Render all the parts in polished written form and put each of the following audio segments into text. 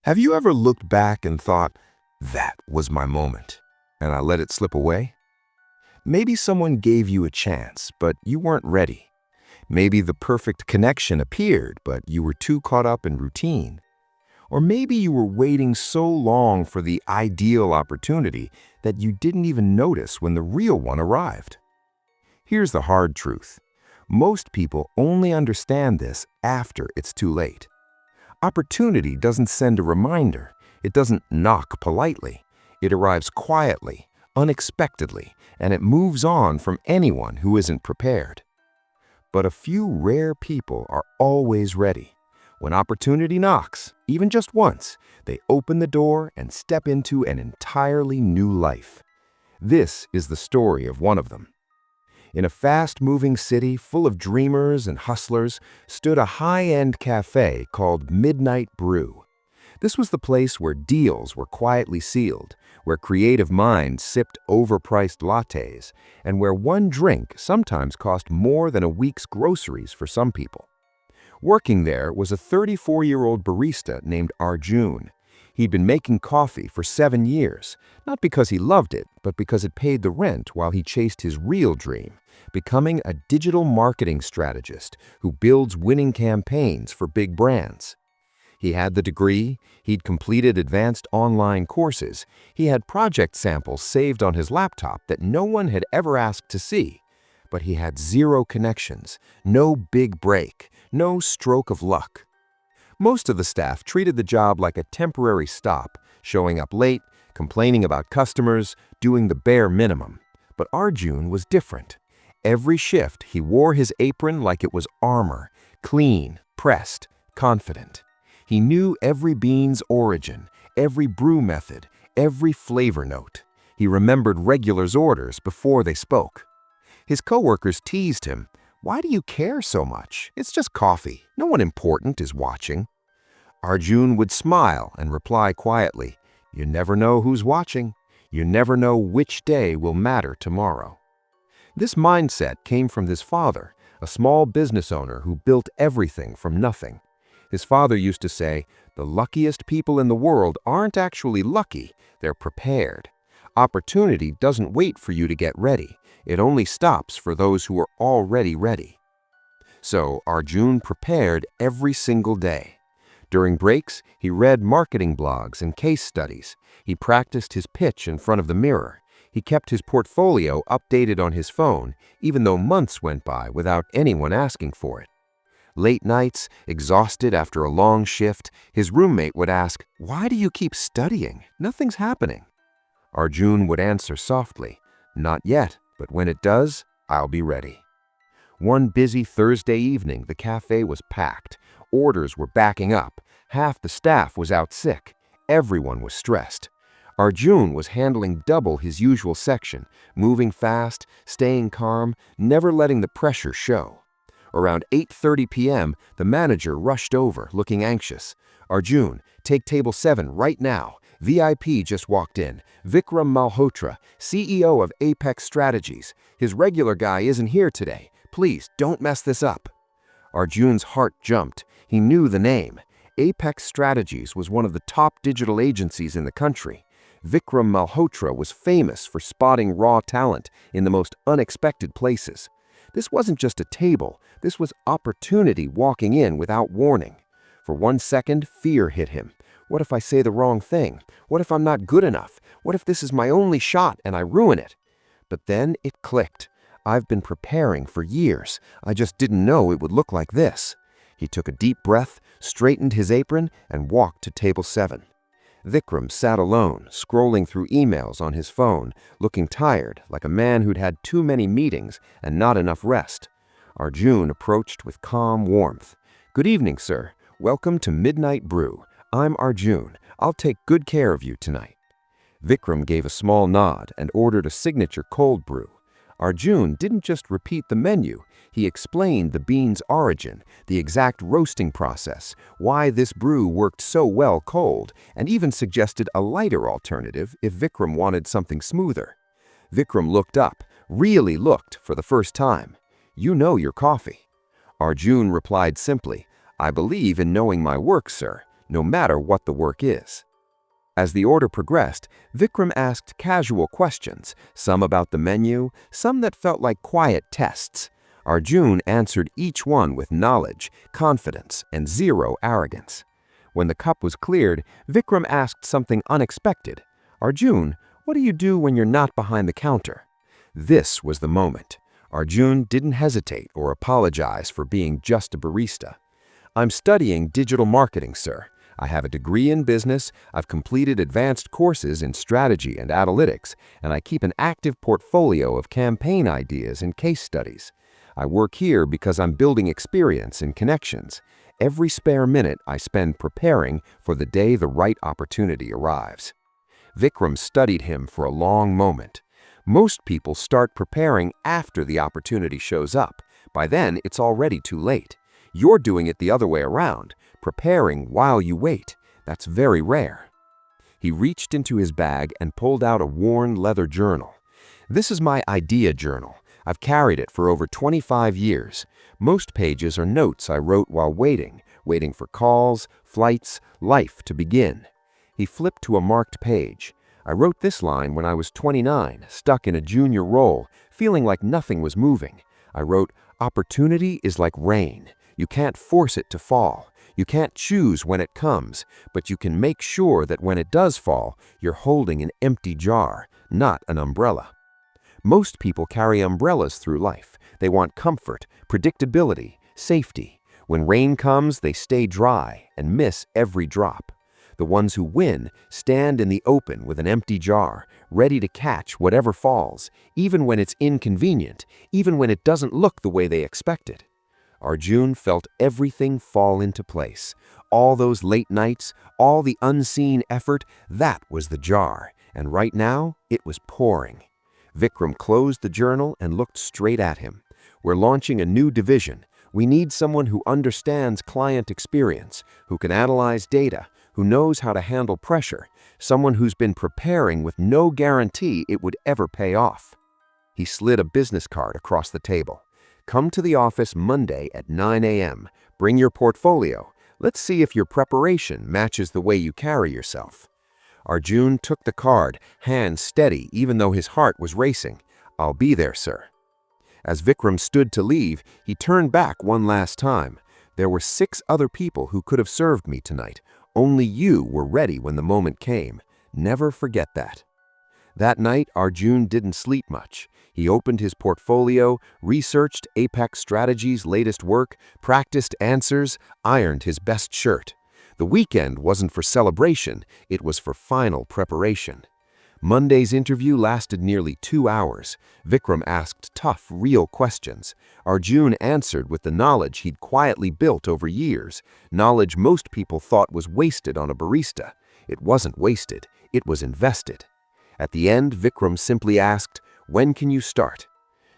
Have you ever looked back and thought, that was my moment, and I let it slip away? Maybe someone gave you a chance, but you weren't ready. Maybe the perfect connection appeared, but you were too caught up in routine. Or maybe you were waiting so long for the ideal opportunity that you didn't even notice when the real one arrived. Here's the hard truth. Most people only understand this after it's too late. Opportunity doesn't send a reminder. It doesn't knock politely. It arrives quietly, unexpectedly, and it moves on from anyone who isn't prepared. But a few rare people are always ready. When opportunity knocks, even just once, they open the door and step into an entirely new life. This is the story of one of them. In a fast-moving city full of dreamers and hustlers stood a high-end café called Midnight Brew. This was the place where deals were quietly sealed, where creative minds sipped overpriced lattes, and where one drink sometimes cost more than a week's groceries for some people. Working there was a 34-year-old barista named Arjun. He'd been making coffee for 7 years, not because he loved it, but because it paid the rent while he chased his real dream, becoming a digital marketing strategist who builds winning campaigns for big brands. He had the degree, he'd completed advanced online courses, he had project samples saved on his laptop that no one had ever asked to see, but he had zero connections, no big break, no stroke of luck. Most of the staff treated the job like a temporary stop, showing up late, complaining about customers, doing the bare minimum. But Arjun was different. Every shift, he wore his apron like it was armor, clean, pressed, confident. He knew every bean's origin, every brew method, every flavor note. He remembered regulars' orders before they spoke. His coworkers teased him. "Why do you care so much? It's just coffee. No one important is watching." Arjun would smile and reply quietly, "You never know who's watching. You never know which day will matter tomorrow." This mindset came from his father, a small business owner who built everything from nothing. His father used to say, "The luckiest people in the world aren't actually lucky, they're prepared. Opportunity doesn't wait for you to get ready. It only stops for those who are already ready." So Arjun prepared every single day. During breaks, he read marketing blogs and case studies. He practiced his pitch in front of the mirror. He kept his portfolio updated on his phone, even though months went by without anyone asking for it. Late nights, exhausted after a long shift, his roommate would ask, "Why do you keep studying? Nothing's happening." Arjun would answer softly, "Not yet, but when it does, I'll be ready." One busy Thursday evening, the cafe was packed. Orders were backing up. Half the staff was out sick. Everyone was stressed. Arjun was handling double his usual section, moving fast, staying calm, never letting the pressure show. Around 8:30 p.m., the manager rushed over, looking anxious. "Arjun, take table 7 right now. VIP just walked in. Vikram Malhotra, CEO of Apex Strategies. His regular guy isn't here today. Please, don't mess this up." Arjun's heart jumped. He knew the name. Apex Strategies was one of the top digital agencies in the country. Vikram Malhotra was famous for spotting raw talent in the most unexpected places. This wasn't just a table. This was opportunity walking in without warning. For 1 second, fear hit him. What if I say the wrong thing? What if I'm not good enough? What if this is my only shot and I ruin it? But then it clicked. I've been preparing for years. I just didn't know it would look like this. He took a deep breath, straightened his apron, and walked to table 7. Vikram sat alone, scrolling through emails on his phone, looking tired, like a man who'd had too many meetings and not enough rest. Arjun approached with calm warmth. "Good evening, sir. Welcome to Midnight Brew. I'm Arjun. I'll take good care of you tonight." Vikram gave a small nod and ordered a signature cold brew. Arjun didn't just repeat the menu. He explained the bean's origin, the exact roasting process, why this brew worked so well cold, and even suggested a lighter alternative if Vikram wanted something smoother. Vikram looked up, really looked for the first time. "You know your coffee." Arjun replied simply, "I believe in knowing my work, sir. no matter what the work is. As the order progressed, Vikram asked casual questions, some about the menu, some that felt like quiet tests. Arjun answered each one with knowledge, confidence, and zero arrogance. When the cup was cleared, Vikram asked something unexpected. "Arjun, what do you do when you're not behind the counter?" This was the moment. Arjun didn't hesitate or apologize for being just a barista. "I'm studying digital marketing, sir. I have a degree in business, I've completed advanced courses in strategy and analytics, and I keep an active portfolio of campaign ideas and case studies. I work here because I'm building experience and connections. Every spare minute I spend preparing for the day the right opportunity arrives." Vikram studied him for a long moment. Most people start preparing after the opportunity shows up. By then, it's already too late. You're doing it the other way around, preparing while you wait. That's very rare. He reached into his bag and pulled out a worn leather journal. "This is my idea journal. I've carried it for over 25 years. Most pages are notes I wrote while waiting for calls, flights, life to begin." He flipped to a marked page. "I wrote this line when I was 29, stuck in a junior role, feeling like nothing was moving. I wrote, 'Opportunity is like rain. You can't force it to fall. You can't choose when it comes, but you can make sure that when it does fall, you're holding an empty jar, not an umbrella.'" Most people carry umbrellas through life. They want comfort, predictability, safety. When rain comes, they stay dry and miss every drop. The ones who win stand in the open with an empty jar, ready to catch whatever falls, even when it's inconvenient, even when it doesn't look the way they expected. Arjun felt everything fall into place. All those late nights, all the unseen effort, that was the jar, and right now it was pouring. Vikram closed the journal and looked straight at him. "We're launching a new division. We need someone who understands client experience, who can analyze data, who knows how to handle pressure, someone who's been preparing with no guarantee it would ever pay off." He slid a business card across the table. "Come to the office Monday at 9 a.m. Bring your portfolio. Let's see if your preparation matches the way you carry yourself." Arjun took the card, hands steady even though his heart was racing. "I'll be there, sir." As Vikram stood to leave, he turned back one last time. "There were 6 other people who could have served me tonight. Only you were ready when the moment came. Never forget that." That night, Arjun didn't sleep much. He opened his portfolio, researched Apex Strategies' latest work, practiced answers, ironed his best shirt. The weekend wasn't for celebration, it was for final preparation. Monday's interview lasted nearly 2 hours. Vikram asked tough, real questions. Arjun answered with the knowledge he'd quietly built over years, knowledge most people thought was wasted on a barista. It wasn't wasted, it was invested. At the end, Vikram simply asked, "When can you start?"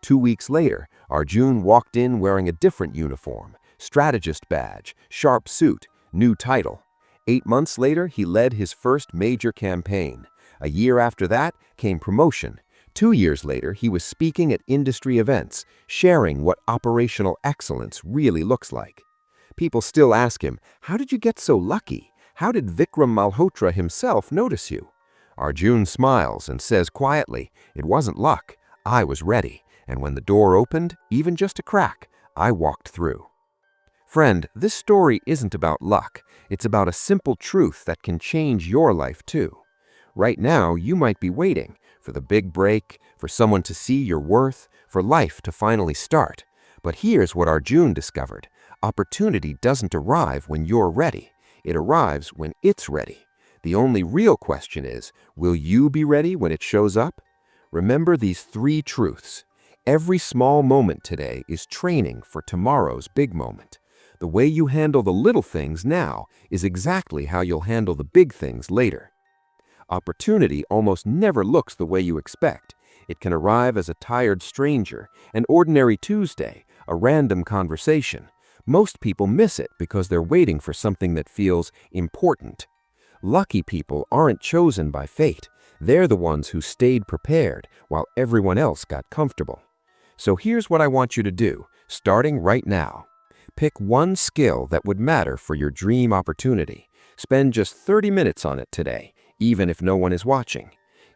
2 weeks later, Arjun walked in wearing a different uniform, strategist badge, sharp suit, new title. 8 months later, he led his first major campaign. A year after that came promotion. 2 years later, he was speaking at industry events, sharing what operational excellence really looks like. People still ask him, "How did you get so lucky? How did Vikram Malhotra himself notice you?" Arjun smiles and says quietly, "It wasn't luck. I was ready, and when the door opened, even just a crack, I walked through." Friend, this story isn't about luck. It's about a simple truth that can change your life too. Right now, you might be waiting for the big break, for someone to see your worth, for life to finally start. But here's what Arjun discovered. Opportunity doesn't arrive when you're ready. It arrives when it's ready. The only real question is, will you be ready when it shows up? Remember these 3 truths. Every small moment today is training for tomorrow's big moment. The way you handle the little things now is exactly how you'll handle the big things later. Opportunity almost never looks the way you expect. It can arrive as a tired stranger, an ordinary Tuesday, a random conversation. Most people miss it because they're waiting for something that feels important. Lucky people aren't chosen by fate. They're the ones who stayed prepared while everyone else got comfortable. So here's what I want you to do, starting right now. Pick one skill that would matter for your dream opportunity. Spend just 30 minutes on it today, even if no one is watching.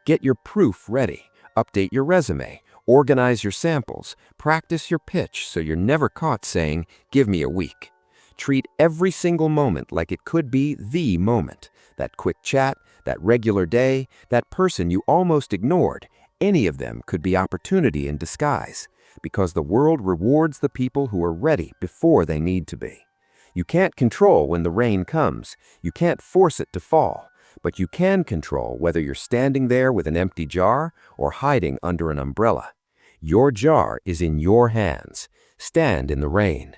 Get your proof ready, update your resume, organize your samples, practice your pitch so you're never caught saying, "Give me a week." Treat every single moment like it could be the moment. That quick chat, that regular day, that person you almost ignored, any of them could be opportunity in disguise, because the world rewards the people who are ready before they need to be. You can't control when the rain comes. You can't force it to fall. But you can control whether you're standing there with an empty jar or hiding under an umbrella. Your jar is in your hands. Stand in the rain.